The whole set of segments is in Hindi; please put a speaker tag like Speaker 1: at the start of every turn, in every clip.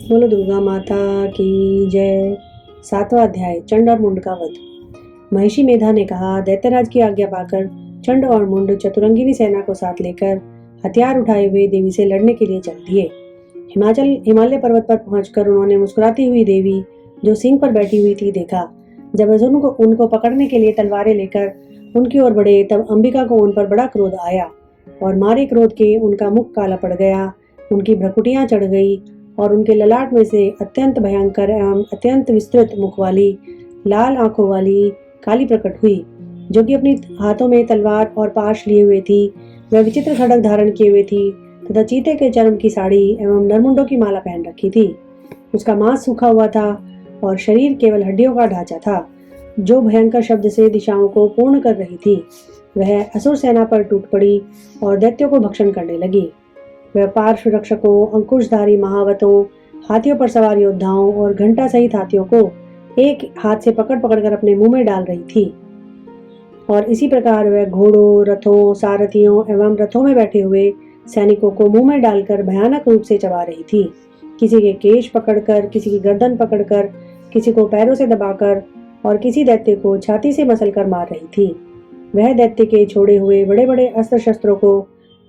Speaker 1: बोलो दुर्गा माता की जय। 7वां अध्याय, चंड और मुंड का वध। महिषी मेधा ने कहा, दैत्यराज की आज्ञा पाकर चंड और मुंड चतुरंगिनी सेना को साथ लेकर हथियार उठाए हुए देवी से लड़ने के लिए चल दिए। हिमालय पर्वत पर पहुंचकर उन्होंने मुस्कुराती हुई देवी जो सिंह पर बैठी हुई थी देखा। जब वे उनको पकड़ने के लिए तलवारें लेकर उनकी ओर बढ़े तब अंबिका को उन पर बड़ा क्रोध आया और मारे क्रोध के उनका मुख काला पड़ गया, उनकी भ्रुकुटियां चढ़ गई और उनके ललाट में से अत्यंत भयंकर एवं अत्यंत विस्तृत मुख वाली लाल आंखों वाली काली प्रकट हुई, जो कि अपनी हाथों में तलवार और पाश लिए हुए थी। वह विचित्र खड्ग धारण किए हुए थी तथा चीते के चर्म की साड़ी एवं नरमुंडों की माला पहन रखी थी। उसका मांस सूखा हुआ था और शरीर केवल हड्डियों का ढांचा था, जो भयंकर शब्द से दिशाओं को पूर्ण कर रही थी। वह असुर सेना पर टूट पड़ी और दैत्यों को भक्षण करने लगी। वह पार्श्व रक्षकों, अंकुशधारी महावतों, हाथियों पर सवार योद्धाओं और घंटा सहित हाथियों को एक हाथ से पकड़ पकड़कर अपने मुंह में डाल रही थी और इसी प्रकार वह घोड़ों, रथों, सारथियों एवं रथों में बैठे हुए सैनिकों को मुंह में डालकर भयानक रूप से चबा रही थी। किसी के केश पकड़कर, किसी की गर्दन पकड़कर, किसी को पैरों से दबाकर और किसी दैत्य को छाती से मसलकर मार रही थी। वह दैत्य के छोड़े हुए बड़े बड़े अस्त्र शस्त्रों को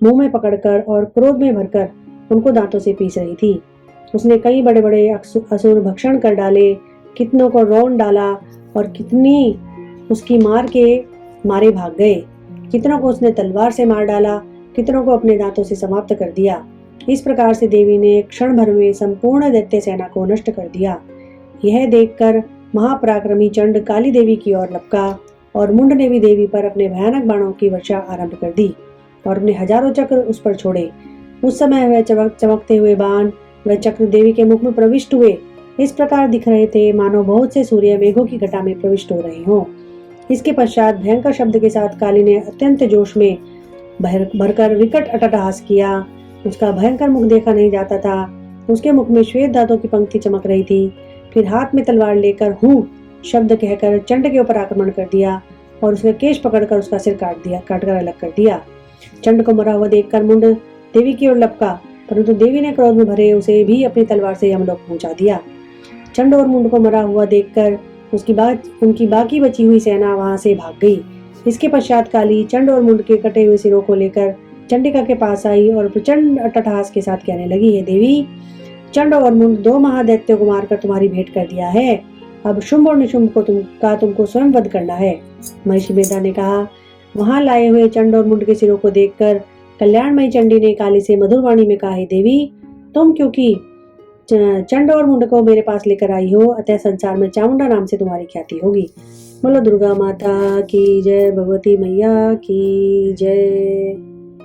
Speaker 1: मुंह में पकड़कर और क्रोध में भरकर उनको दांतों से पीस रही थी। उसने कई बड़े बड़े असुर भक्षण कर डाले, कितनों को रौंद डाला और कितनी उसकी मार के मारे भाग गए। कितनों को उसने तलवार से मार डाला, कितनों को अपने दांतों से समाप्त कर दिया। इस प्रकार से देवी ने क्षण भर में संपूर्ण दैत्य सेना को नष्ट कर दिया। यह देखकर महापराक्रमी चंड काली देवी की ओर लपका और मुंड ने भी देवी पर अपने भयानक बाणों की वर्षा आरंभ कर दी और अपने हजारों चक्र उस पर छोड़े। उस समय वह चमकते हुए बाण वह चक्र देवी के मुख में प्रविष्ट हुए इस प्रकार दिख रहे थे मानो बहुत से सूर्य मेघों की घटा में प्रविष्ट हो रहे हों। इसके पश्चात भयंकर शब्द के साथ काली ने अत्यंत जोश में भरकर विकट अट्टहास किया। उसका भयंकर मुख देखा नहीं जाता था। उसके मुख में श्वेत दांतों की पंक्ति चमक रही थी। फिर हाथ में तलवार लेकर हूँ शब्द कहकर चंड के ऊपर आक्रमण कर दिया और उसके केश पकड़कर उसका सिर काटकर अलग कर दिया। चंड को मरा हुआ देखकर मुंड देवी की ओर लपका, परंतु देवी ने क्रोध में भरे उसे भी अपनी तलवार से यमलोक पहुंचा दिया। चंड और मुंड को मरा हुआ देखकर उनकी बाकी बची हुई सेना वहां से भाग गई। इसके पश्चात काली चंड और मुंड के कटे हुए सिरों को लेकर चंडिका के पास आई और प्रचंड अट्टहास के साथ कहने लगी, हे देवी, चंड और मुंड दो महादैत्यों को मारकर तुम्हारी भेंट कर दिया है। अब शुंभ और निशुंभ को तुमको स्वयं वध करना है। महिषी मेधा ने कहा। वहां लाए हुए चंड और मुंड के सिरों को देखकर कल्याणमयी चंडी ने काली से मधुर वाणी में कहा, देवी, तुम क्योंकि चंड और मुंड को मेरे पास लेकर आई हो, अतः संसार में चामुंडा नाम से तुम्हारी ख्याति होगी। बोलो दुर्गा माता की जय, भगवती मैया की जय।